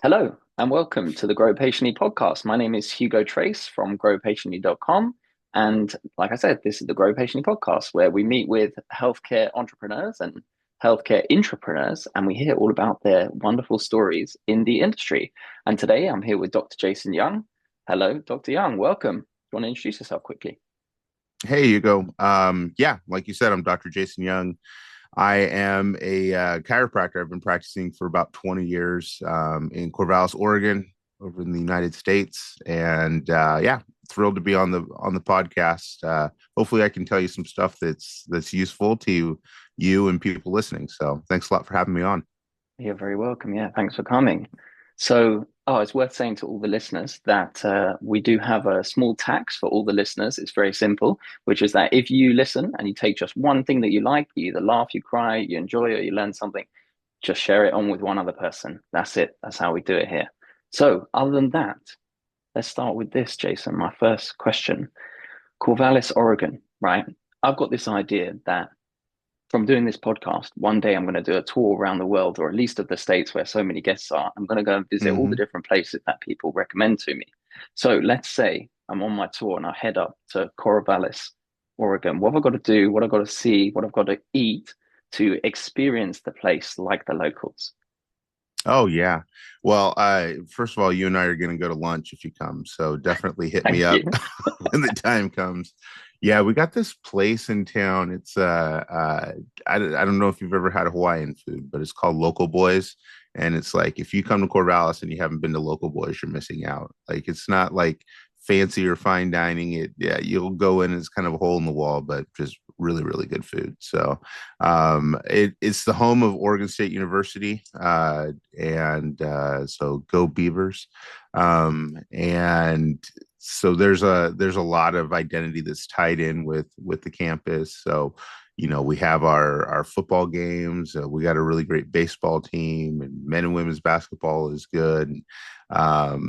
Hello and welcome to the Grow Patiently podcast. My name is Hugo Trace from growpatiently.com. And like I said, this is the Grow Patiently podcast where we meet with healthcare entrepreneurs and healthcare intrapreneurs and we hear all about their wonderful stories in the industry. And today I'm here with Dr. Jason Young. Hello, Dr. Young. Welcome. Do you want to introduce yourself quickly? Hey, Hugo. Yeah, like you said, I'm Dr. Jason Young. I am a chiropractor. I've been practicing for about 20 years in Corvallis, Oregon, over in the United States, and yeah, thrilled to be on the podcast. Hopefully, I can tell you some stuff that's useful to you and people listening. So, thanks a lot for having me on. You're very welcome. Yeah, thanks for coming. It's worth saying to all the listeners that we do have a small tax for all the listeners. It's very simple, which is that if you listen and you take just one thing that you like, you either laugh, you cry, you enjoy, or you learn something, just share it on with one other person. That's it. That's how we do it here. So, other than that, let's start with this, Jason. My first question. Corvallis, Oregon, right? I've got this idea that from doing this podcast, one day I'm going to do a tour around the world, or at least of the states where so many guests are. I'm going to go and visit all the Hmm. different places that people recommend to me. So let's say I'm on my tour and I head up to Corvallis, Oregon. What have I got to do? What I've got to see? What I've got to eat to experience the place like the locals? Oh yeah. Well, first of all, you and I are going to go to lunch if you come. So definitely hit me Thank up you. when the time comes. Yeah, we got this place in town. It's I don't know if you've ever had Hawaiian food, but it's called Local Boys. And it's like if you come to Corvallis and you haven't been to Local Boys, you're missing out. Like it's not like fancy or fine dining. Yeah, you'll go in, it's kind of a hole in the wall, but just really, really good food. So it's the home of Oregon State University. And so go Beavers. And so there's a lot of identity that's tied in with the campus. So we have our football games. We got a really great baseball team, and men and women's basketball is good.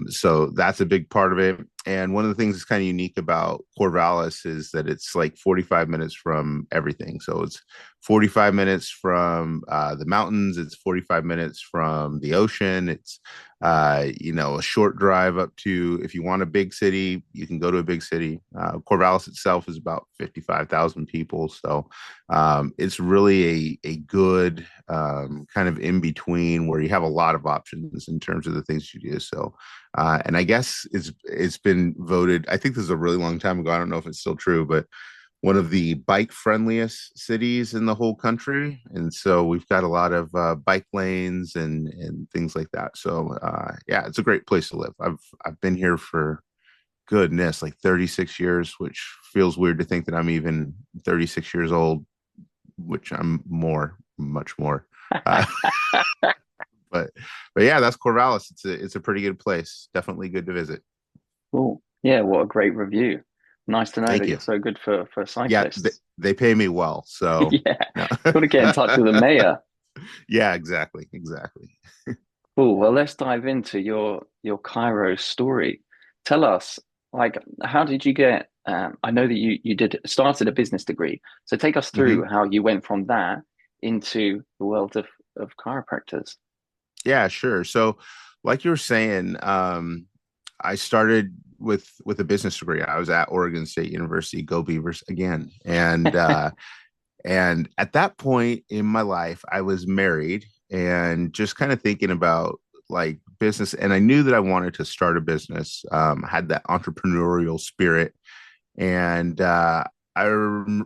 So that's a big part of it. And one of the things that's kind of unique about Corvallis is that it's like 45 minutes from everything. So it's 45 minutes from the mountains. It's 45 minutes from the ocean. It's a short drive up to, if you want a big city, you can go to a big city. Corvallis itself is about 55,000 people. So it's really a good kind of in between where you have a lot of options in terms of the things you do. So, and I guess it's been voted. I think this is a really long time ago. I don't know if it's still true, but one of the bike friendliest cities in the whole country. And so we've got a lot of bike lanes and things like that. So yeah, it's a great place to live. I've been here for goodness, like 36 years, which feels weird to think that I'm even 36 years old, which I'm much more. Uh, but but yeah, that's Corvallis. It's a pretty good place. Definitely good to visit. Cool. Yeah, what a great review. Nice to know that Thank you're you. so good for Yeah, they, cyclists. they pay me well, so Yeah, no. got to get in touch with the mayor. Yeah, exactly. Cool. Well, let's dive into your Cairo story. Tell us, like, how did you get? I know that you did started a business degree, so take us Hmm. through how you went from that into the world of chiropractors. Yeah, sure. So, like you were saying, I started with a business degree. I was at Oregon State University, go Beavers again, and at that point in my life, I was married and just kind of thinking about like business, and I knew that I wanted to start a business. I had that entrepreneurial spirit, and I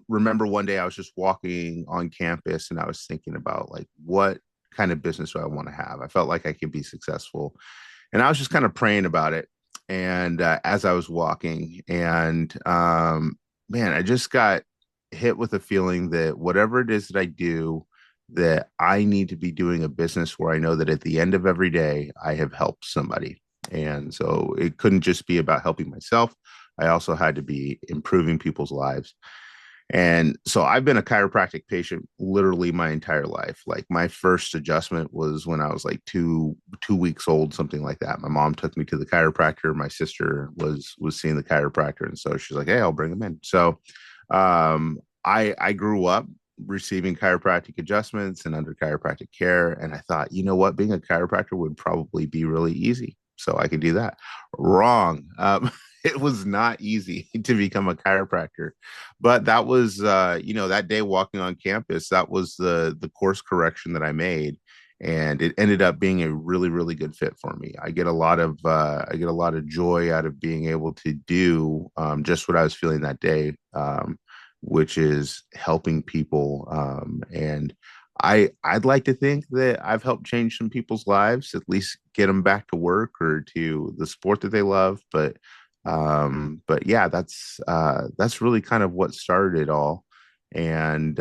remember one day I was just walking on campus and I was thinking about like what kind of business do I want to have? I felt like I could be successful. And I was just kind of praying about it. And as I was walking, and man, I just got hit with a feeling that whatever it is that I do, that I need to be doing a business where I know that at the end of every day, I have helped somebody. And so it couldn't just be about helping myself. I also had to be improving people's lives. And so I've been a chiropractic patient literally my entire life. Like my first adjustment was when I was like two weeks old, something like that. My mom took me to the chiropractor. My sister was seeing the chiropractor, and so she's like, "Hey, I'll bring him in." So I grew up receiving chiropractic adjustments and under chiropractic care. And I thought, you know what, being a chiropractor would probably be really easy. So I could do that. Wrong. It was not easy to become a chiropractor, but that was, that day walking on campus, that was the course correction that I made. And it ended up being a really, really good fit for me. I get a lot of joy out of being able to do just what I was feeling that day. Which is helping people. And I'd like to think that I've helped change some people's lives, at least get them back to work or to the sport that they love. But yeah, that's really kind of what started it all. And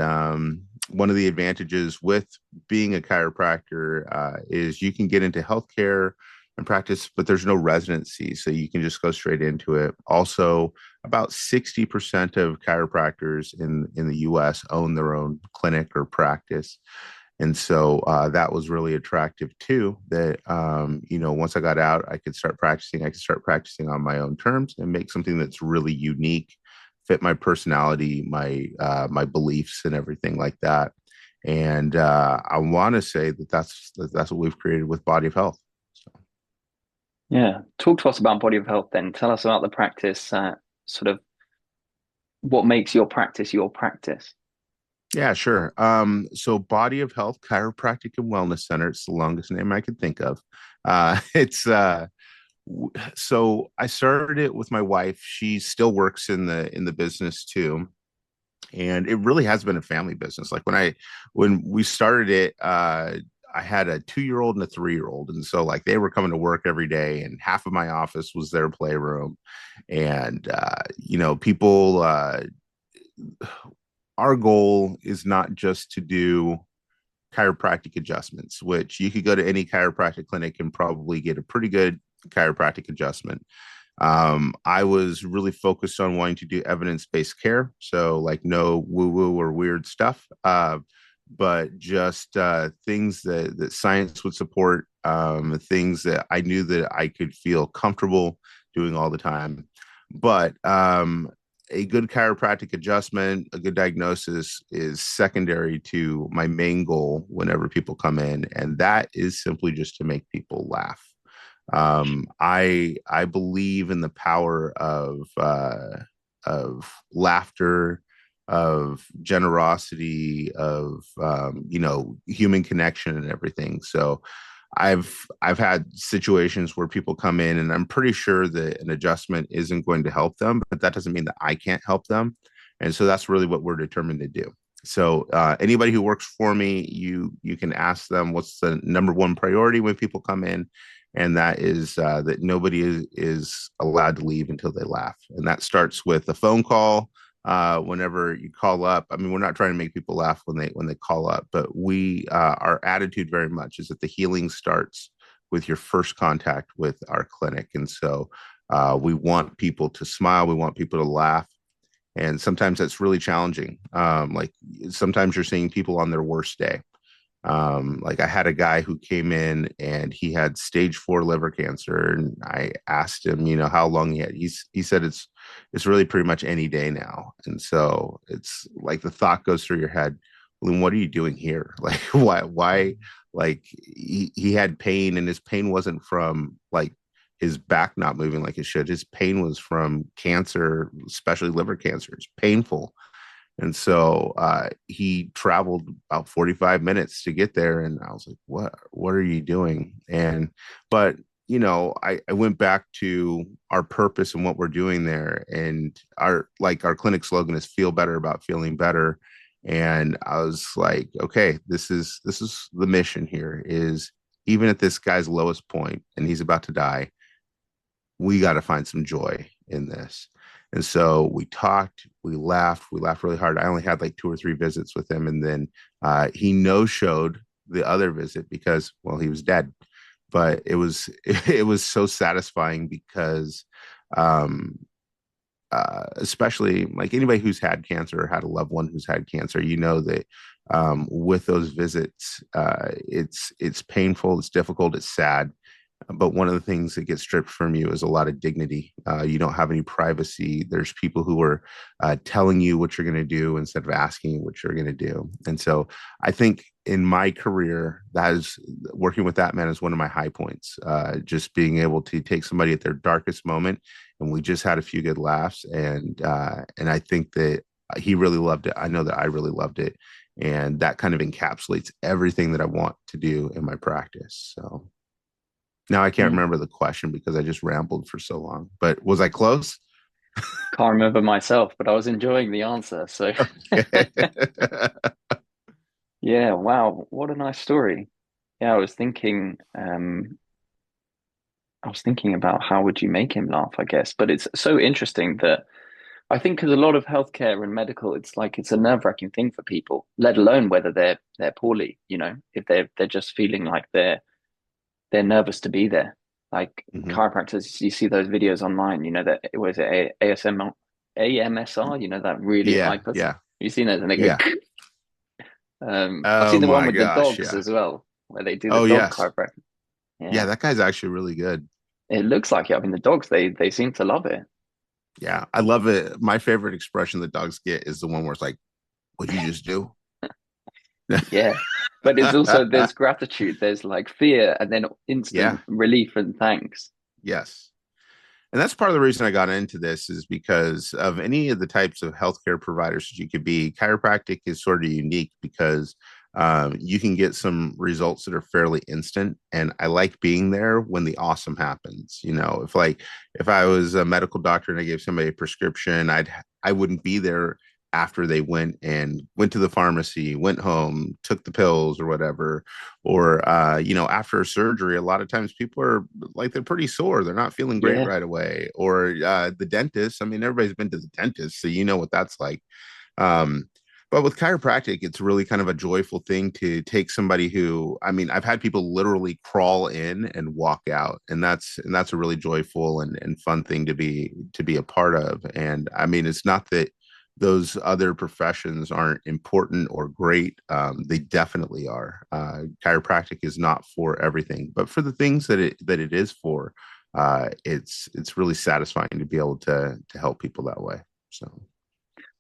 one of the advantages with being a chiropractor is you can get into healthcare and practice, but there's no residency, so you can just go straight into it. Also, about 60% of chiropractors in the US own their own clinic or practice. And so that was really attractive too, that, once I got out, I could start practicing on my own terms and make something that's really unique, fit my personality, my beliefs and everything like that. And I want to say that that's what we've created with Body of Health. So. Yeah. Talk to us about Body of Health then. Tell us about the practice, sort of what makes your practice your practice. Yeah, sure. So Body of Health Chiropractic and Wellness Center, it's the longest name I could think of. It's so I started it with my wife. She still works in the business too. And it really has been a family business. Like when we started it, I had a 2-year-old and a 3-year-old. And so like they were coming to work every day and half of my office was their playroom. And people our goal is not just to do chiropractic adjustments, which you could go to any chiropractic clinic and probably get a pretty good chiropractic adjustment. I was really focused on wanting to do evidence-based care. So like no woo-woo or weird stuff, but just things that science would support, things that I knew that I could feel comfortable doing all the time. But a good chiropractic adjustment, a good diagnosis is secondary to my main goal whenever people come in, and that is simply just to make people laugh. I believe in the power of laughter, of generosity, of human connection and everything. So I've had situations where people come in and I'm pretty sure that an adjustment isn't going to help them, but that doesn't mean that I can't help them. And so that's really what we're determined to do. So anybody who works for me, you can ask them what's the number one priority when people come in, and that is that nobody is allowed to leave until they laugh, and that starts with a phone call. Whenever you call up, I mean, we're not trying to make people laugh when they call up, but we our attitude very much is that the healing starts with your first contact with our clinic, and so we want people to smile, we want people to laugh, and sometimes that's really challenging. Like sometimes you're seeing people on their worst day. Like I had a guy who came in and he had stage 4 liver cancer, and I asked him, how long he had. He said it's really pretty much any day now. And so it's like the thought goes through your head, well, then what are you doing here? Like why like he had pain, and his pain wasn't from like his back not moving like it should. His pain was from cancer, especially liver cancer. It's painful. And so he traveled about 45 minutes to get there. And I was like, what are you doing? But I went back to our purpose and what we're doing there. And our clinic slogan is feel better about feeling better. And I was like, okay, this is the mission here is, even at this guy's lowest point and he's about to die, we got to find some joy in this. And so we talked, we laughed really hard. I only had like 2 or 3 visits with him. And then he no-showed the other visit because, well, he was dead. But it was so satisfying because especially like anybody who's had cancer or had a loved one who's had cancer, that with those visits, it's painful, it's difficult, it's sad. but one of the things that gets stripped from you is a lot of dignity. You don't have any privacy. There's people who are telling you what you're going to do instead of asking you what you're going to do. And so I think in my career, that is working with that man is one of my high points. Just being able to take somebody at their darkest moment, and we just had a few good laughs, and I think that he really loved it. I know that I really loved it, and that kind of encapsulates everything that I want to do in my practice. So now I can't Mm. remember the question because I just rambled for so long. But was I close? Can't remember myself, but I was enjoying the answer. So Okay. yeah, wow, what a nice story. Yeah, I was thinking about how would you make him laugh, I guess. But it's so interesting that I think because a lot of healthcare and medical, it's like it's a nerve-wracking thing for people, let alone whether they're poorly, if they're just feeling like they're nervous to be there. Like hmm chiropractors, you see those videos online, that it was ASMR, AMSR, that really high Yeah, person. yeah, You've seen those and they go, yeah. I've Oh seen the one my with the gosh, dogs yeah. as well, where they do the Oh dog yes. chiropractic. Yeah, Yeah. that guy's actually really good. It looks like it. I mean, the dogs, they seem to love it. Yeah, I love it. My favorite expression that dogs get is the one where it's like, "What'd you just do?" Yeah. But it's also there's gratitude, there's like fear, and then Yeah, instant relief and thanks. yes. And that's part of the reason I got into this is because of any of the types of healthcare providers that you could be. Chiropractic is sort of unique because you can get some results that are fairly instant. And I like being there when the awesome happens. If I was a medical doctor and I gave somebody a prescription, I wouldn't be there after they went to the pharmacy, went home, took the pills or whatever, or after a surgery, a lot of times people are like they're pretty sore, they're not feeling great Yeah. right away, or the dentist. I mean, everybody's been to the dentist, so you know what that's like. um, but with chiropractic, it's really kind of a joyful thing to take somebody who, I mean, I've had people literally crawl in and walk out, and that's a really joyful and fun thing to be a part of. And I mean, it's not that those other professions aren't important or great. They definitely are. Chiropractic is not for everything, but for the things that it is for, it's really satisfying to be able to help people that way. So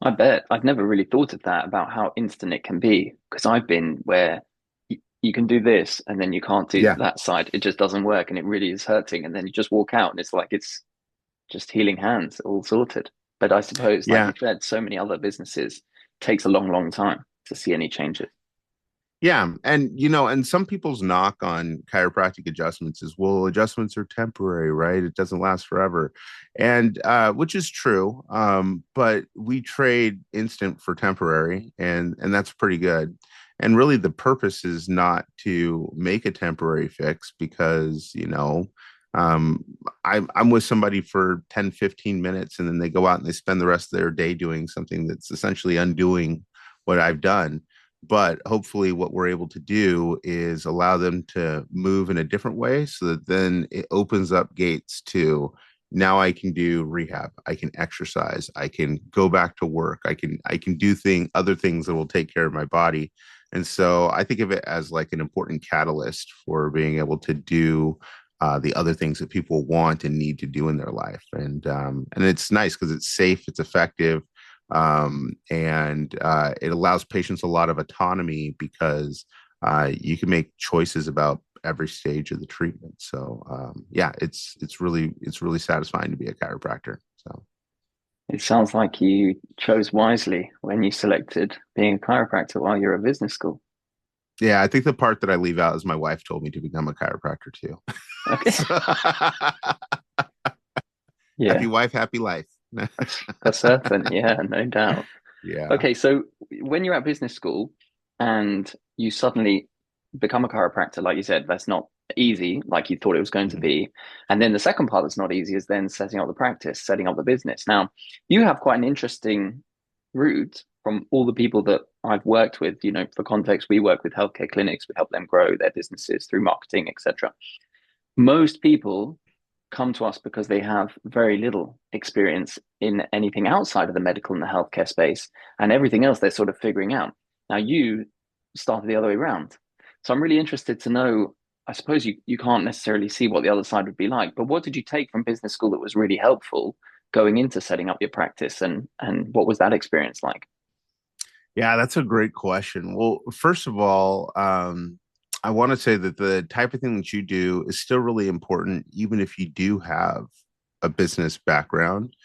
I bet. I've never really thought of that about how instant it can be because I've been where you can do this and then you can't do yeah, that side. It just doesn't work and it really is hurting. And then you just walk out and it's like it's just healing hands, all sorted. But I suppose, like yeah, you said, so many other businesses takes a long, long time to see any changes. yeah. And some people's knock on chiropractic adjustments is, well, adjustments are temporary, right? It doesn't last forever. And which is true. But we trade instant for temporary, and that's pretty good. And really the purpose is not to make a temporary fix because, um, I'm with somebody for 10, 15 minutes, and then they go out and they spend the rest of their day doing something that's essentially undoing what I've done. But hopefully what we're able to do is allow them to move in a different way so that then it opens up gates to, now I can do rehab, I can exercise, I can go back to work, I can do other things that will take care of my body. And so I think of it as like an important catalyst for being able to do the other things that people want and need to do in their life. And it's nice because it's safe, it's effective, and it allows patients a lot of autonomy because you can make choices about every stage of the treatment. So yeah, it's really satisfying to be a chiropractor. So It sounds like you chose wisely when you selected being a chiropractor while you're at business school. yeah, I think the part that I leave out is my wife told me to become a chiropractor too. Okay. So, happy Yeah, wife, happy life. for certain. Yeah, no doubt. Yeah. Okay, so when you're at business school and you suddenly become a chiropractor, like you said, that's not easy, like you thought it was going to Mhm. be. And then the second part that's not easy is then setting up the practice, setting up the business. Now, you have quite an interesting route from all the people that I've worked with. For context, we work with healthcare clinics, we help them grow their businesses through marketing, etc. Most people come to us because they have very little experience in anything outside of the medical and the healthcare space, and everything else they're sort of figuring out. Now, you started the other way around. So I'm really interested to know. I suppose you can't necessarily see what the other side would be like, but what did you take from business school that was really helpful going into setting up your practice, and what was that experience like? Yeah, that's a great question. Well, first of all, I want to say that the type of thing that you do is still really important, even if you do have a business background,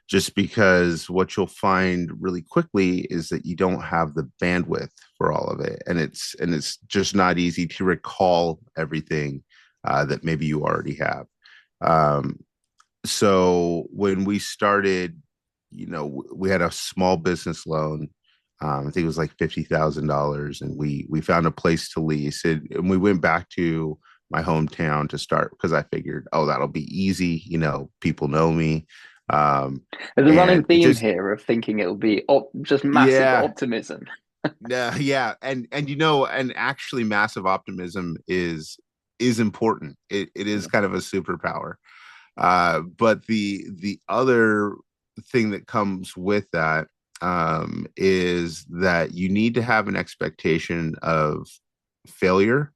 just because what you'll find really quickly is that you don't have the bandwidth for all of it. And it's just not easy to recall everything that maybe you already have. Um, so when we started, we had a small business loan. I think it was like $50,000, and we found a place to lease it, and we went back to my hometown to start because I figured, oh, that'll be easy. People know me, um, There's a running and it theme just here of thinking it'll be just massive yeah, optimism. yeah, and and actually, massive optimism is important. It is Yeah. kind of a superpower. But the other thing that comes with that is that you need to have an expectation of failure,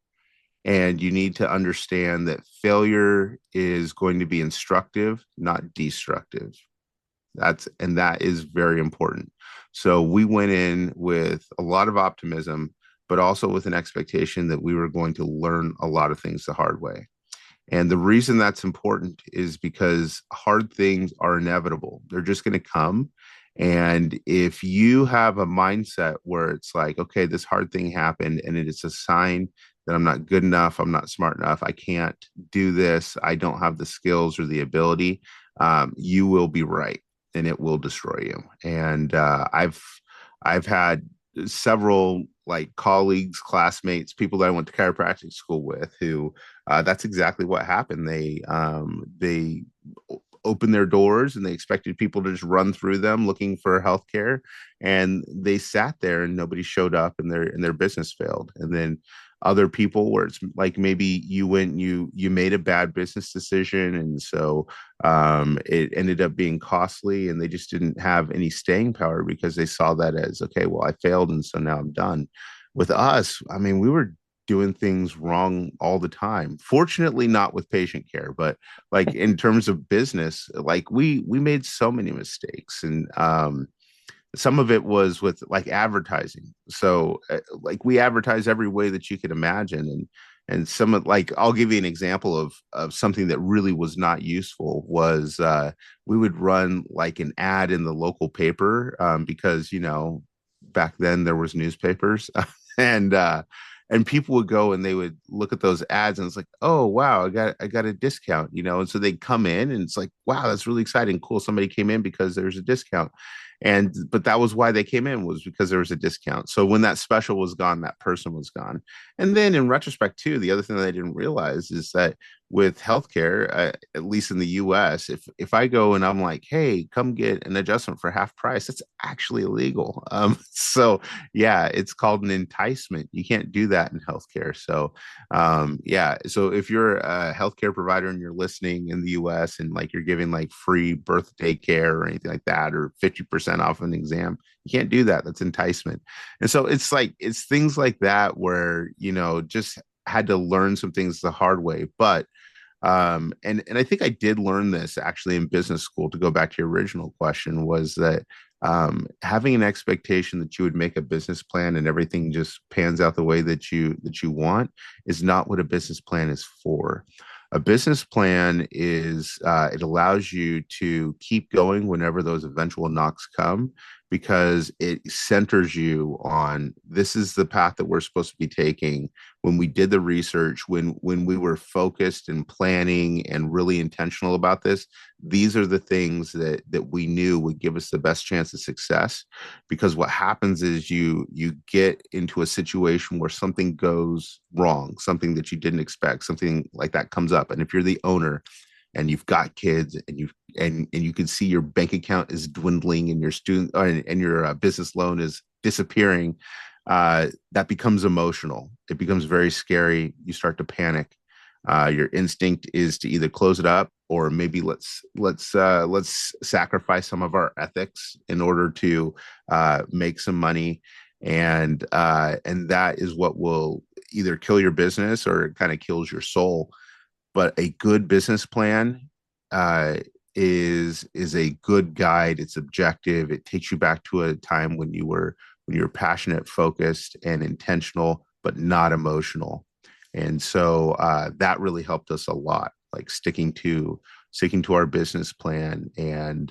and you need to understand that failure is going to be instructive, not destructive. That is very important. So we went in with a lot of optimism, but also with an expectation that we were going to learn a lot of things the hard way. And the reason that's important is because hard things are inevitable. They're just going to come. And if you have a mindset where it's like, okay, this hard thing happened and it is a sign that I'm not good enough, I'm not smart enough, I can't do this, I don't have the skills or the ability, you will be right and it will destroy you. And I've had several like colleagues, classmates, people that I went to chiropractic school with who that's exactly what happened. They opened their doors and they expected people to just run through them looking for healthcare, and they sat there and nobody showed up, and their business failed. And then other people where it's like maybe you went and you made a bad business decision, and so it ended up being costly, and they just didn't have any staying power because they saw that as, okay, well, I failed and so now I'm done. With us, I mean, we were doing things wrong all the time. Fortunately, not with patient care, but like in terms of business, like we made so many mistakes, and some of it was with like advertising. So like we advertise every way that you could imagine, and some of, like, I'll give you an example of something that really was not useful was we would run like an ad in the local paper, because back then there was newspapers and and people would go and they would look at those ads and it's like, oh wow, I got a discount, and so they'd come in and it's like, wow, that's really exciting, cool, somebody came in because there's a discount. And but that was why they came in, was because there was a discount. So when that special was gone, that person was gone. And then in retrospect too, the other thing that I didn't realize is that with healthcare, at least in the US, if I go and I'm like, hey, come get an adjustment for half price, that's actually illegal. So yeah, it's called an enticement. You can't do that in healthcare. So yeah, so if you're a healthcare provider and you're listening in the US and like you're giving like free birthday care or anything like that, or 50% off an exam, you can't do that. That's enticement. And so it's like, it's things like that where, just had to learn some things the hard way. But and I think I did learn this actually in business school, to go back to your original question, was that having an expectation that you would make a business plan and everything just pans out the way that you want is not what a business plan is for. A business plan is it allows you to keep going whenever those eventual knocks come, because it centers you on, this is the path that we're supposed to be taking. When we did the research, when we were focused and planning and really intentional about this, these are the things that we knew would give us the best chance of success. Because what happens is you get into a situation where something goes wrong, something that you didn't expect, something like that comes up, and if you're the owner and you've got kids and you can see your bank account is dwindling and your student and your business loan is disappearing, that becomes emotional. It becomes very scary. You start to panic. Your instinct is to either close it up, or maybe let's sacrifice some of our ethics in order to make some money. and that is what will either kill your business or it kind of kills your soul. But a good business plan uh, is a good guide. It's objective. It takes you back to a time when you were passionate, focused, and intentional, but not emotional. And so that really helped us a lot, like sticking to our business plan, and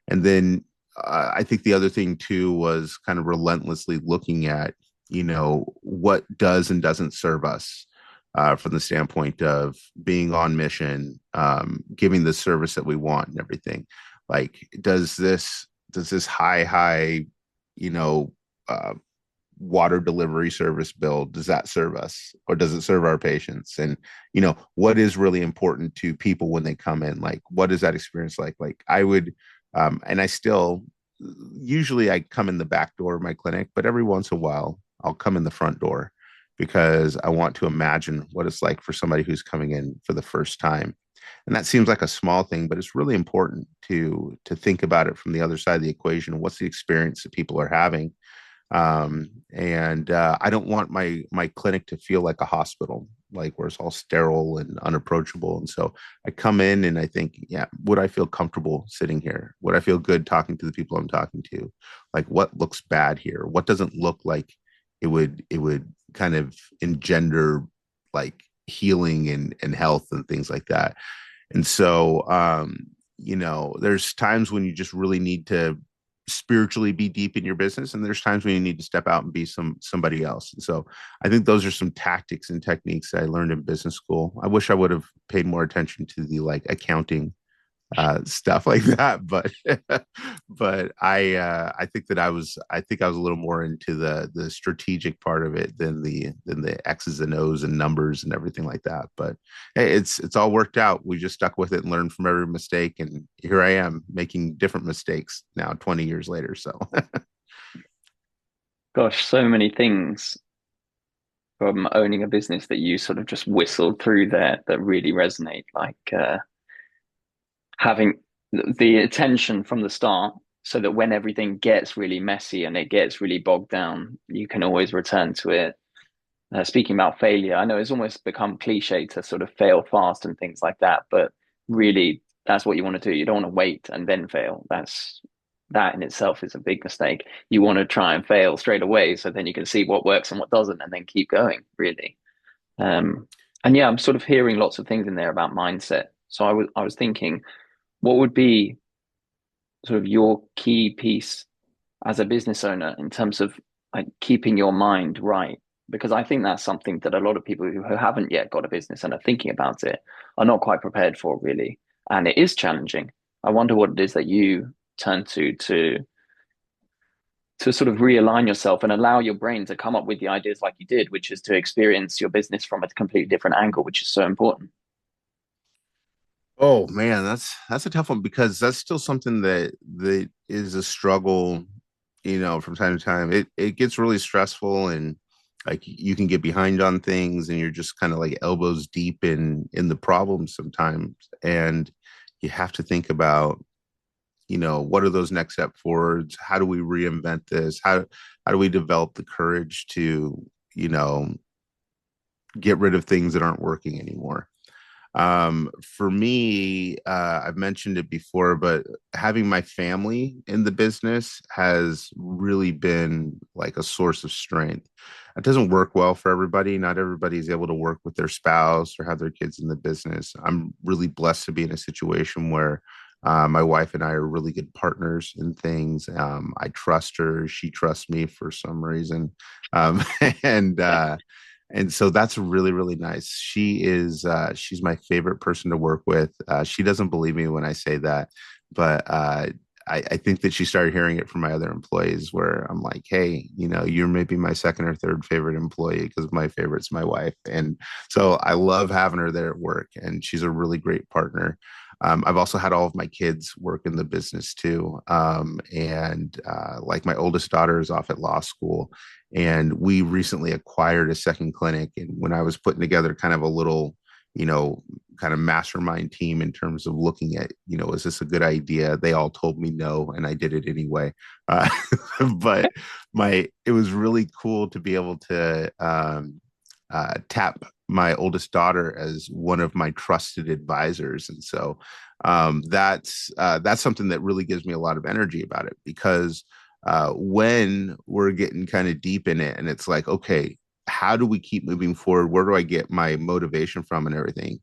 then I think the other thing too was kind of relentlessly looking at, what does and doesn't serve us, from the standpoint of being on mission, giving the service that we want and everything. Like, does this high, you know, uh, water delivery service bill, does that serve us, or does it serve our patients? And what is really important to people when they come in, like what is that experience like I would, and I still, usually I come in the back door of my clinic, but every once in a while I'll come in the front door because I want to imagine what it's like for somebody who's coming in for the first time. And that seems like a small thing, but it's really important to think about it from the other side of the equation. What's the experience that people are having? And I don't want my clinic to feel like a hospital, like where it's all sterile and unapproachable. And so I come in and I think, yeah, would I feel comfortable sitting here? Would I feel good talking to the people I'm talking to? Like, what looks bad here? What doesn't look like it would kind of engender like healing and health and things like that. And so, there's times when you just really need to spiritually be deep in your business, and there's times when you need to step out and be somebody else. And so I think those are some tactics and techniques that I learned in business school. I wish I would have paid more attention to the like accounting stuff like that, but but I think that I was a little more into the strategic part of it than the X's and O's and numbers and everything like that. But hey, it's all worked out. We just stuck with it and learned from every mistake, and here I am making different mistakes now 20 years later. So Gosh, so many things from owning a business that you sort of just whistled through there that really resonate, like having the attention from the start so that when everything gets really messy and it gets really bogged down, you can always return to it. Speaking about failure, I know it's almost become cliche to sort of fail fast and things like that, but really that's what you want to do. You don't want to wait and then fail. That in itself is a big mistake. You want to try and fail straight away so then you can see what works and what doesn't and then keep going, really. Um, and yeah, I'm sort of hearing lots of things in there about mindset. So I was thinking, what would be sort of your key piece as a business owner in terms of like keeping your mind right? Because I think that's something that a lot of people who haven't yet got a business and are thinking about it are not quite prepared for, really. And it is challenging. I wonder what it is that you turn to sort of realign yourself and allow your brain to come up with the ideas like you did, which is to experience your business from a completely different angle, which is so important. oh man, that's a tough one because that's still something that is a struggle, from time to time. It gets really stressful, and like you can get behind on things and you're just kind of like elbows deep in the problems sometimes. And you have to think about, what are those next step forwards? How do we reinvent this? How do we develop the courage to, you know, get rid of things that aren't working anymore? For me, I've mentioned it before, but having my family in the business has really been like a source of strength. It doesn't work well for everybody. Not everybody is able to work with their spouse or have their kids in the business. I'm really blessed to be in a situation where my wife and I are really good partners in things. I trust her; she trusts me for some reason, um, and uh, and so that's really really nice. She's my favorite person to work with. She doesn't believe me when I say that, but I think that she started hearing it from my other employees where I'm like, hey, you're maybe my second or third favorite employee because my favorite's my wife. And so I love having her there at work, and she's a really great partner. I've also had all of my kids work in the business too. And like my oldest daughter is off at law school, and we recently acquired a second clinic. And when I was putting together kind of a little, you know, kind of mastermind team in terms of looking at, is this a good idea? They all told me no, and I did it anyway. Uh, but it was really cool to be able to tap my oldest daughter as one of my trusted advisors. And so that's something that really gives me a lot of energy about it, because when we're getting kind of deep in it and it's like, okay, how do we keep moving forward? Where do I get my motivation from and everything?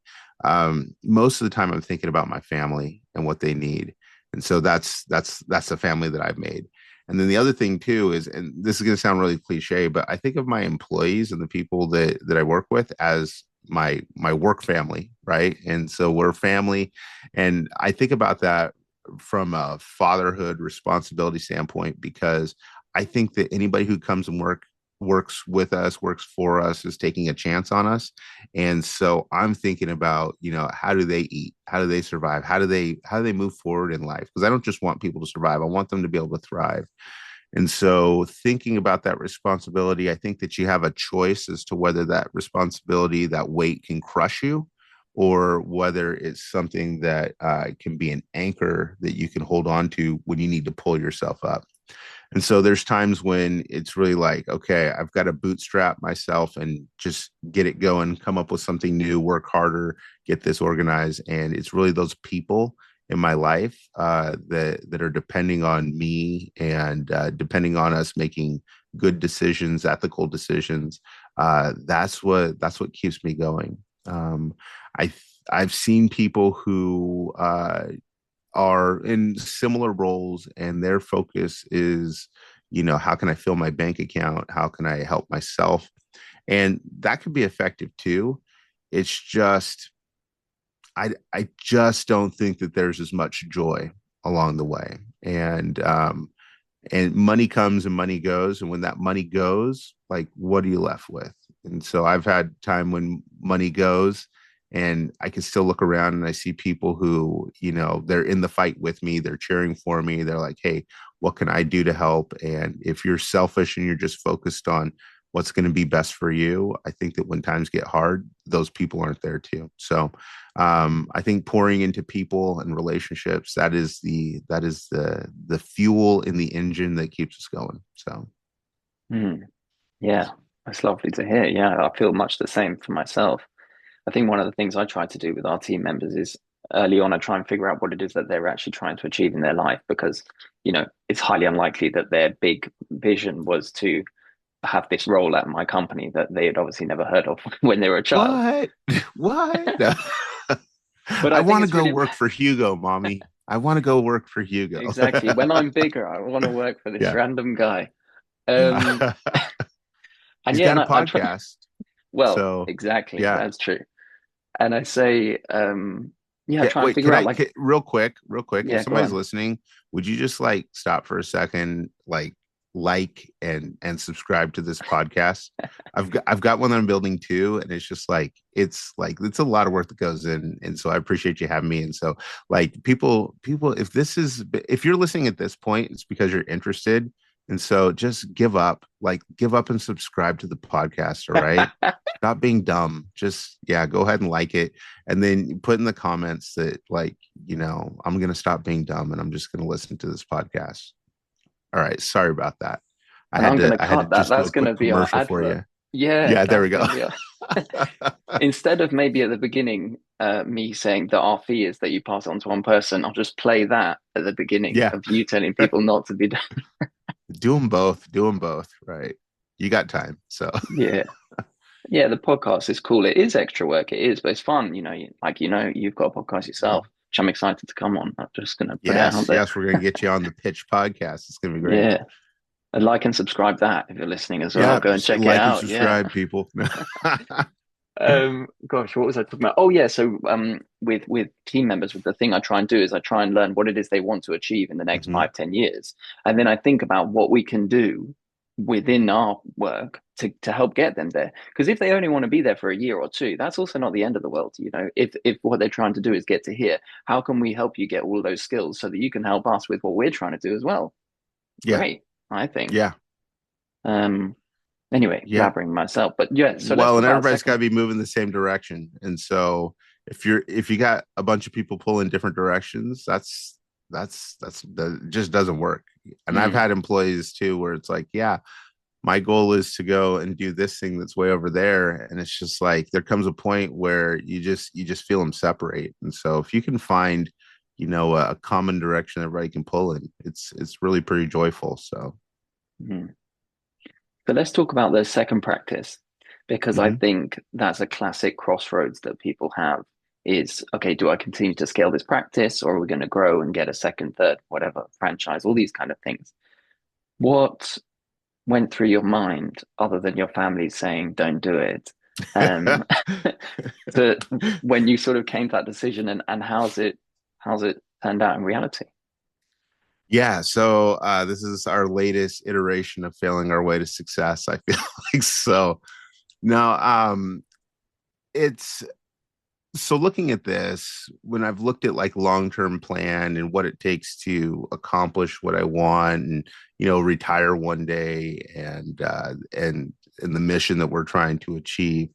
Most of the time I'm thinking about my family and what they need. And so that's the family that I've made. And then the other thing too is, and this is going to sound really cliche, but I think of my employees and the people that I work with as my work family, right? And so we're family, and I think about that from a fatherhood responsibility standpoint, because I think that anybody who comes and works with us, works for us, is taking a chance on us. And so I'm thinking about, how do they eat? How do they survive? How do they move forward in life? Because I don't just want people to survive. I want them to be able to thrive. And so thinking about that responsibility, I think that you have a choice as to whether that responsibility, that weight can crush you, or whether it's something that can be an anchor that you can hold on to when you need to pull yourself up. And so there's times when it's really like, okay, I've got to bootstrap myself and just get it going, come up with something new, work harder, get this organized. And it's really those people in my life that are depending on me, and depending on us making good decisions, ethical decisions. That's what keeps me going. I I've seen people who are in similar roles, and their focus is, how can I fill my bank account? How can I help myself? And that could be effective too. It's just, I just don't think that there's as much joy along the way. And money comes and money goes. And when that money goes, like, what are you left with? And so I've had time when money goes, and I can still look around and I see people who, they're in the fight with me. They're cheering for me. They're like, hey, what can I do to help? And if you're selfish and you're just focused on what's going to be best for you, I think that when times get hard, those people aren't there too. So I think pouring into people and relationships, that is the fuel in the engine that keeps us going. So Mm, yeah, that's lovely to hear. Yeah, I feel much the same for myself. I think one of the things I try to do with our team members is early on, I try and figure out what it is that they're actually trying to achieve in their life, because, it's highly unlikely that their big vision was to have this role at my company that they had obviously never heard of when they were a child. what? What? But I I think want to it's go really work for Hugo, mommy. I want to go work for Hugo. exactly when I'm bigger, I want to work for this Yeah. random guy. Um, Yeah. and He's yeah, got and a I try, podcast. well, So exactly, yeah. that's true. And I say, yeah, Yeah, try and wait, figure out like, real quick, if yeah, go somebody's on. listening, would you just like stop for a second, like and subscribe to this podcast? I've got one that I'm building too, and it's a lot of work that goes in, and so I appreciate you having me. And so, like, people, if you're listening at this point, it's because you're interested. And so just give up and subscribe to the podcast. All right. Stop being dumb. Just, yeah, go ahead and like it. And then put in the comments that, like, I'm going to stop being dumb and I'm just going to listen to this podcast. All right. Sorry about that. I And had I'm going to to, I had to cut that. just do That's a going quick to be our commercial for advert. you. Yeah, Yeah, there that's we going go. to be our, instead of maybe at the beginning, me saying that our fee is that you pass it on to one person, I'll just play that at the beginning Yeah. of you telling people not to be done. Do them both. Do them both. Right. You got time. So, Yeah. Yeah, the podcast is cool. It is extra work. It is, but it's fun. You've got a podcast yeah. yourself, which I'm excited to come on. I'm just going to put it out Yes. there. Yes. We're going to get you on the Pitch podcast. It's going to be great. Yeah. And like and subscribe that if you're listening as well. Yeah. Go and check it Like and out. Yeah. subscribe, people. Gosh, what was I talking about? Oh yeah, so with team members, with the thing I try and do is I try and learn what it is they want to achieve in the next Mhm. 5, 10 years. And then I think about what we can do within our work to help get them there. Because if they only want to be there for a year or two, that's also not the end of the world. If what they're trying to do is get to here, how can we help you get all those skills so that you can help us with what we're trying to do as well? Yeah. Great, I think. Yeah. Um, anyway, Yeah. blabbering myself, but yeah, so let's Well, talk and about a everybody's got to second. be moving the same direction. And so, if you got a bunch of people pulling different directions, that just doesn't work. And I've Mm, had employees too where it's like, yeah, my goal is to go and do this thing that's way over there, and it's just like there comes a point where you just feel them separate. And so if you can find, a common direction everybody can pull in, it's really pretty joyful. So mm. So let's talk about the second practice, because I mhm. think that's a classic crossroads that people have is, okay, do I continue to scale this practice, or are we going to grow and get a second, third, whatever, franchise, all these kind of things? What went through your mind other than your family saying, don't do it? Um, to when you sort of came to that decision, and how's it turned out in reality? Yeah, so this is our latest iteration of failing our way to success, I feel like. So no, it's so looking at this, when I've looked at like long-term plan and what it takes to accomplish what I want and retire one day and the mission that we're trying to achieve.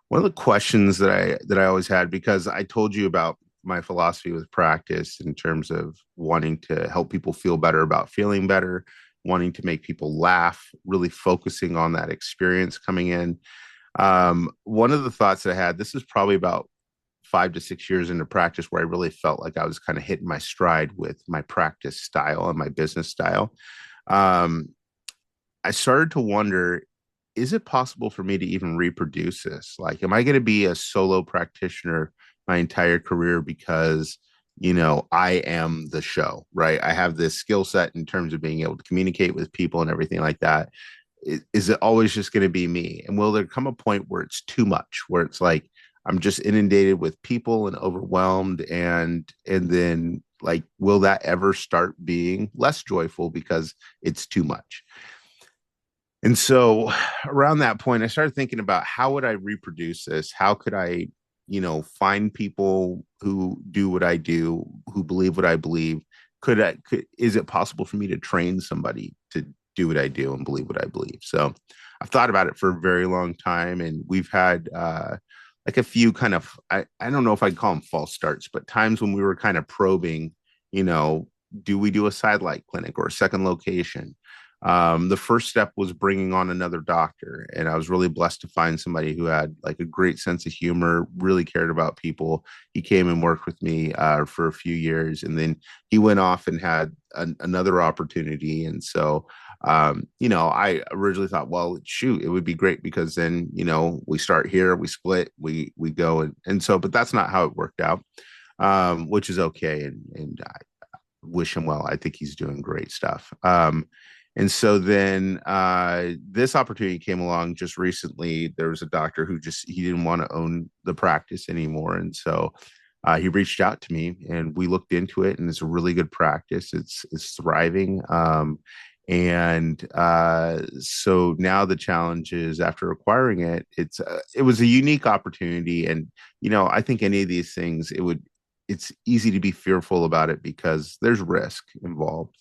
One of the questions that I always had, because I told you about my philosophy with practice in terms of wanting to help people feel better about feeling better, wanting to make people laugh, really focusing on that experience coming in. One of the thoughts that I had, this is probably about 5 to 6 years into practice, where I really felt like I was kind of hitting my stride with my practice style and my business style. Um, I started to wonder, is it possible for me to even reproduce this? Like, am I going to be a solo practitioner my entire career because, I am the show, right? I have this skill set in terms of being able to communicate with people and everything like that. Is it always just going to be me? And will there come a point where it's too much, where it's like I'm just inundated with people and overwhelmed, and then like, will that ever start being less joyful because it's too much? And so around that point, I started thinking about how would I reproduce this? How could I, find people who do what I do, who believe what I believe? Is it possible for me to train somebody to do what I do and believe what I believe? So I've thought about it for a very long time, and we've had like a few kind of, I don't know if I'd call them false starts, but times when we were kind of probing, you know, do we do a satellite clinic or a second location? The first step was bringing on another doctor, and I was really blessed to find somebody who had like a great sense of humor, really cared about people. He came and worked with me for a few years, and then he went off and had another opportunity. And so, I originally thought, well, shoot, it would be great because then, we start here, we split, we go, and so, but that's not how it worked out, which is okay, and I wish him well. I think he's doing great stuff. And so then this opportunity came along just recently. There was a doctor who he didn't want to own the practice anymore. And so he reached out to me and we looked into it, and it's a really good practice. It's thriving. So now the challenge is, after acquiring it, it was a unique opportunity. And, I think any of these things, it's easy to be fearful about it because there's risk involved.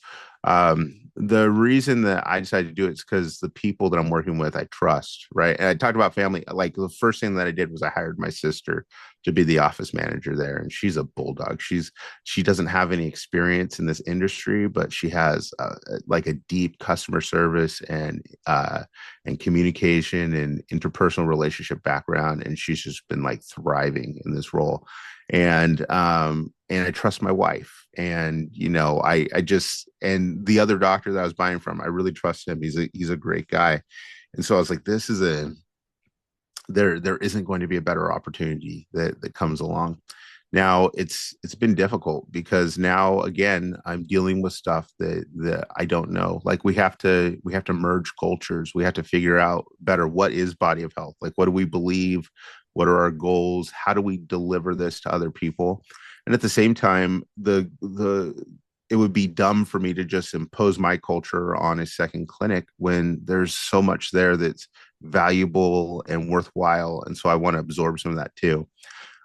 The reason that I decided to do it is because the people that I'm working with, I trust, right? And I talked about family. Like, the first thing that I did was I hired my sister to be the office manager there, and she's a bulldog. She doesn't have any experience in this industry, but she has like a deep customer service and communication and interpersonal relationship background, and she's just been like thriving in this role. And I trust my wife. And I just, and the other doctor that I was buying from, I really trust him. He's a great guy. And so I was like, this is there isn't going to be a better opportunity that comes along. Now it's been difficult because now again I'm dealing with stuff that I don't know. Like, we have to merge cultures. We have to figure out better, what is body of health? Like, what do we believe? What are our goals? How do we deliver this to other people? And at the same time, the it would be dumb for me to just impose my culture on a second clinic when there's so much there that's valuable and worthwhile. And so I want to absorb some of that too.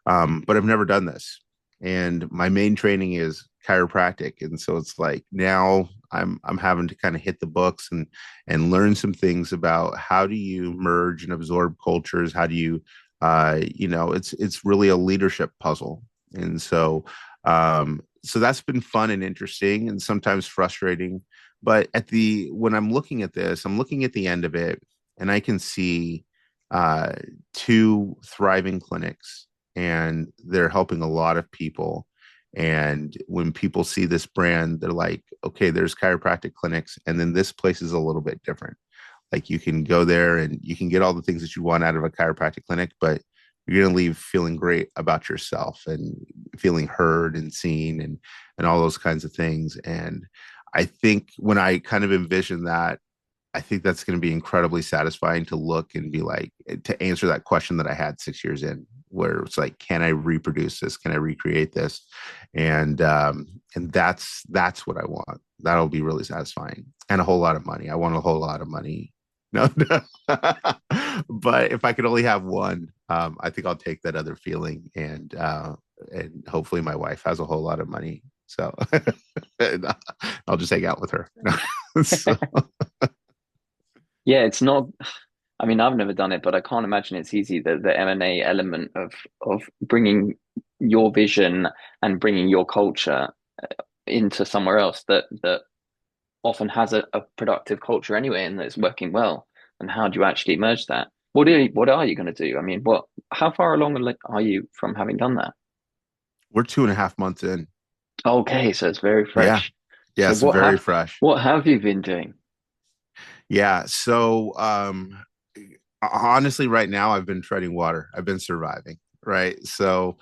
But I've never done this. And my main training is chiropractic. And so it's like now I'm having to kind of hit the books and learn some things about how do you merge and absorb cultures? How do you it's really a leadership puzzle. And so that's been fun and interesting and sometimes frustrating. But when I'm looking at this, I'm looking at the end of it, and I can see uh, two thriving clinics, and they're helping a lot of people. And when people see this brand, they're like, okay, there's chiropractic clinics, and then this place is a little bit different. Like you can go there and you can get all the things that you want out of a chiropractic clinic, but you're going to leave feeling great about yourself and feeling heard and seen and all those kinds of things. And I think when I kind of envision that, I think that's going to be incredibly satisfying to look and be like, to answer that question that I had 6 years in, where it's like, can I reproduce this? Can I recreate this? And that's what I want. That'll be really satisfying, and a whole lot of money. I want a whole lot of money. No, no. But if I could only have one, I think I'll take that other feeling, and hopefully my wife has a whole lot of money. So I'll just hang out with her. So, Yeah, it's not. I mean, I've never done it, but I can't imagine it's easy. The M&A element of bringing your vision and bringing your culture into somewhere else that often has a productive culture anyway, and that's working well. And how do you actually merge that? What are you going to do? I mean, how far along are you from having done that? we're 2.5 months in. Okay, so it's very Yeah. fresh. So Yes, very fresh. what have you been doing? Yeah. So honestly, right now I've been treading water. I've been surviving. Right. So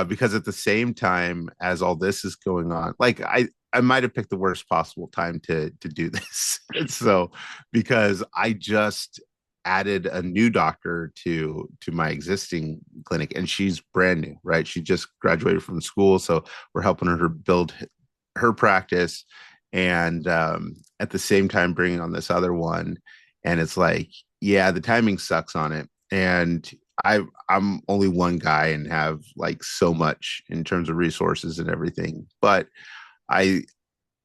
because at the same time as all this is going on, like I might have picked the worst possible time to do this. So because I just added a new doctor to my existing clinic, and she's brand new, right? She just graduated from school, so we're helping her build her practice, and at the same time bringing on this other one. And it's like, yeah, the timing sucks on it. And I'm only one guy and have like so much in terms of resources and everything. But I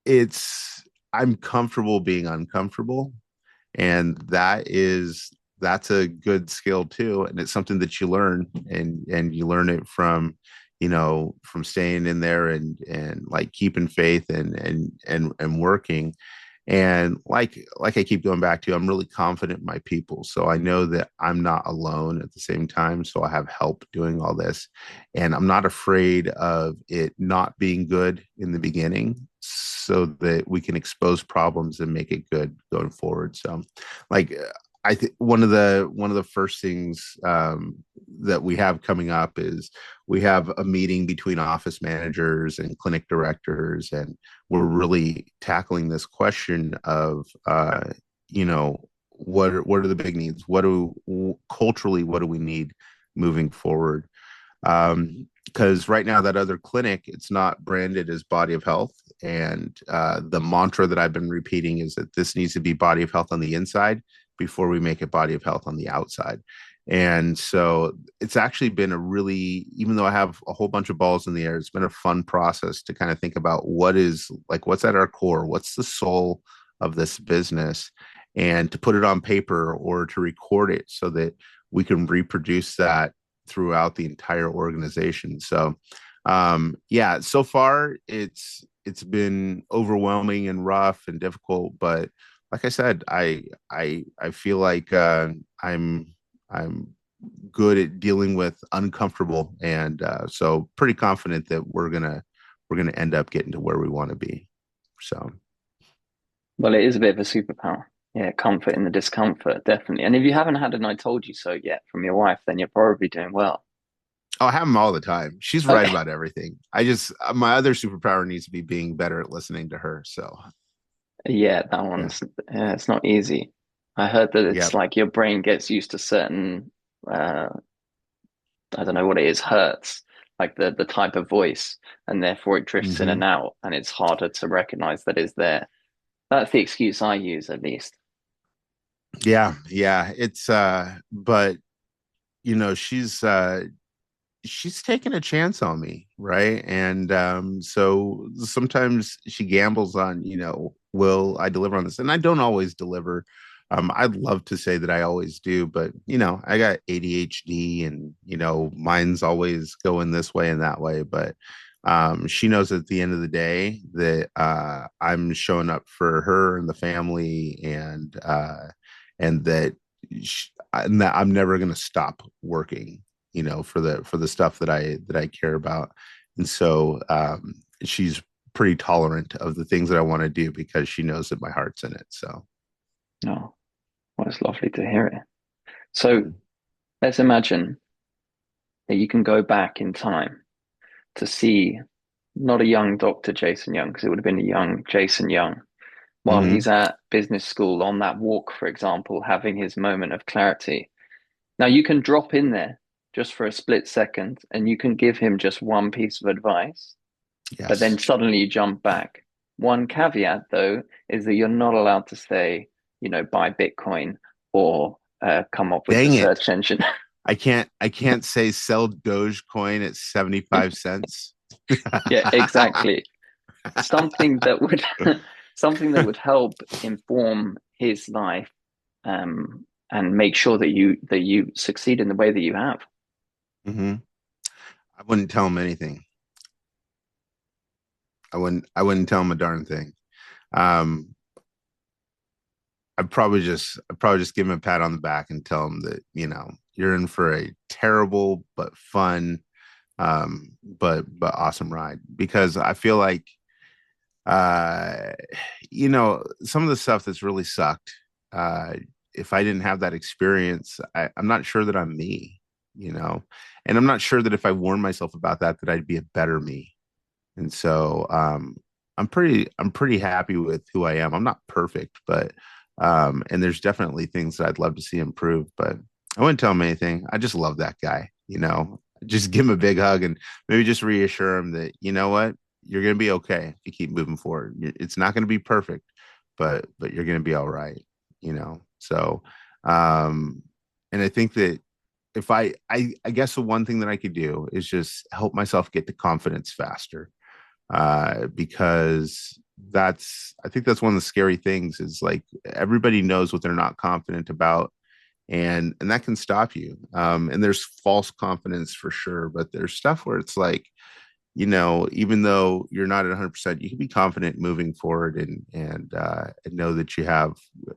it's I'm comfortable being uncomfortable. And that's a good skill too. And it's something that you learn, and you learn it from staying in there and like keeping faith and working. And like I keep going back to, I'm really confident in my people, so I know that I'm not alone at the same time, so I have help doing all this, and I'm not afraid of it not being good in the beginning, so that we can expose problems and make it good going forward. So like I think one of the first things that we have coming up is we have a meeting between office managers and clinic directors, and we're really tackling this question of what are the big needs? What do culturally, what do we need moving forward? Because right now that other clinic, it's not branded as body of health, and the mantra that I've been repeating is that this needs to be body of health on the inside before we make it body of health on the outside. And so it's actually been a really, even though I have a whole bunch of balls in the air, it's been a fun process to kind of think about what's at our core, what's the soul of this business, and to put it on paper or to record it so that we can reproduce that throughout the entire organization. So yeah, so far it's been overwhelming and rough and difficult, but like I said, I feel like I'm good at dealing with uncomfortable, and so pretty confident that we're gonna end up getting to where we want to be. So Well, it is a bit of a superpower. Yeah, comfort in the discomfort, definitely. And if you haven't had an "I told you so" yet from your wife, then you're probably doing well. oh, I have them all the time. She's right Okay. about everything. I just my other superpower needs to be being better at listening to her. So Yeah, that yeah, one's yeah, it's not easy. I heard that it's yep. like your brain gets used to certain uh I don't know what it is, hertz, like the type of voice, and therefore it drifts in and Hmm. out, and it's harder to recognize that is there. That's the excuse I use at least. Yeah, yeah. It's but she's taking a chance on me, right? And so sometimes she gambles on, will I deliver on this? And I don't always deliver. I'd love to say that I always do, but I got ADHD, and mine's always going this way and that way. But she knows at the end of the day that I'm showing up for her and the family, and that I'm never going to stop working, for the stuff that I care about. And so she's pretty tolerant of the things that I want to do because she knows that my heart's in it. So. Oh, well, it's lovely to hear it. So let's imagine that you can go back in time to see not a young Dr. Jason Young, because it would have been a young Jason Young, while Mhm. he's at business school on that walk, for example, having his moment of clarity. Now you can drop in there just for a split second and you can give him just one piece of advice, but then Yes. suddenly you jump back. One caveat, though, is that you're not allowed to say, buy Bitcoin or come up with the Dang it. search engine. I can't say sell Dogecoin at 75 cents. Yeah, exactly. Something that would something that would help inform his life, and make sure that you succeed in the way that you have. Hmm. I wouldn't tell him anything. I wouldn't tell him a darn thing. Um, I'd probably just give him a pat on the back and tell him that, you're in for a terrible but fun, but awesome ride, because I feel like uh some of the stuff that's really sucked, uh if I didn't have that experience, I'm not sure that I'm me, and I'm not sure that if I warned myself about that I'd be a better me. And so I'm pretty happy with who I am. I'm not perfect, but and there's definitely things that I'd love to see improve, but I wouldn't tell him anything. I just love that guy, just give him a big hug and maybe just reassure him that, what, you're going to be okay if you keep moving forward. It's not going to be perfect, but you're going to be all right, So um and I think that if I guess the one thing that I could do is just help myself get to confidence faster, because I think that's one of the scary things is like everybody knows what they're not confident about, and that can stop you. And there's false confidence for sure, but there's stuff where it's like, even though you're not at 100%, you can be confident moving forward, and know that you have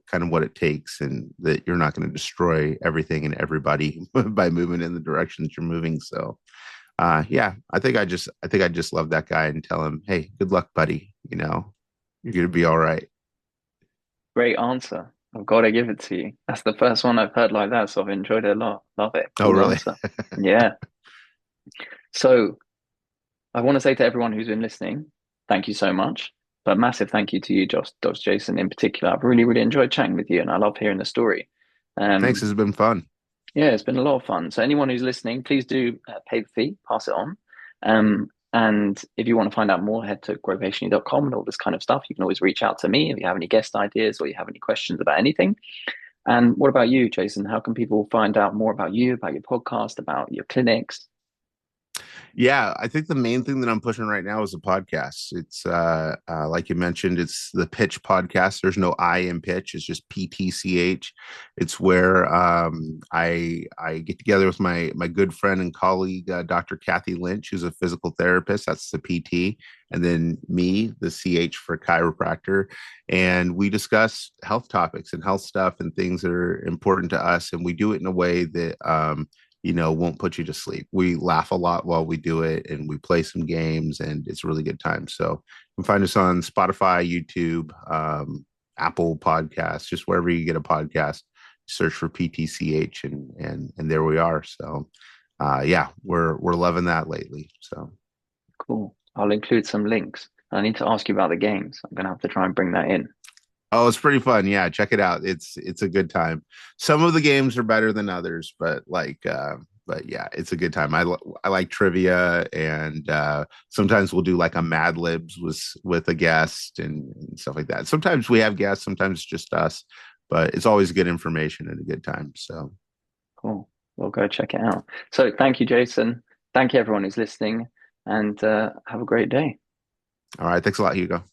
kind of what it takes, and that you're not going to destroy everything and everybody by moving in the direction that you're moving. So yeah, I think I just love that guy and tell him, hey, good luck, buddy. You're gonna be all right. Great answer. I've got to give it to you. That's the first one I've heard like that, so I've enjoyed it a lot. Love it. Oh, Cool really? answer. Yeah. So I want to say to everyone who's been listening, thank you so much. But massive thank you to you, Josh Jason, in particular. I've really, really enjoyed chatting with you, and I love hearing the story. Thanks. This Um, has been fun. yeah, it's been a lot of fun. So anyone who's listening, please do pay the fee, pass it on. And if you want to find out more, head to growpatiently.com and all this kind of stuff. You can always reach out to me if you have any guest ideas or you have any questions about anything. And what about you, Jason? How can people find out more about you, about your podcast, about your clinics? Yeah, I think the main thing that I'm pushing right now is a podcast. It's like you mentioned, it's the Pitch podcast. There's no I in pitch. It's just PTCH. It's where I get together with my good friend and colleague, Dr. Kathy Lynch, who's a physical therapist. That's the PT, and then me, the CH for chiropractor, and we discuss health topics and health stuff and things that are important to us, and we do it in a way that won't put you to sleep. We laugh a lot while we do it, and we play some games, and it's a really good time. So you can find us on Spotify, YouTube, Apple Podcasts, just wherever you get a podcast. Search for PTCH, and there we are. So yeah, we're loving that lately. So Cool. I'll include some links. I need to ask you about the games. I'm going to have to try and bring that in. oh, it's pretty fun. Yeah, check it out. It's a good time. Some of the games are better than others, but yeah, it's a good time. I like trivia, and sometimes we'll do like a Mad Libs with a guest, and stuff like that. Sometimes we have guests, sometimes it's just us, but it's always good information and a good time. So Cool. We'll go check it out. So thank you, Jason. Thank you, everyone who's listening, and have a great day. all right, thanks a lot, Hugo.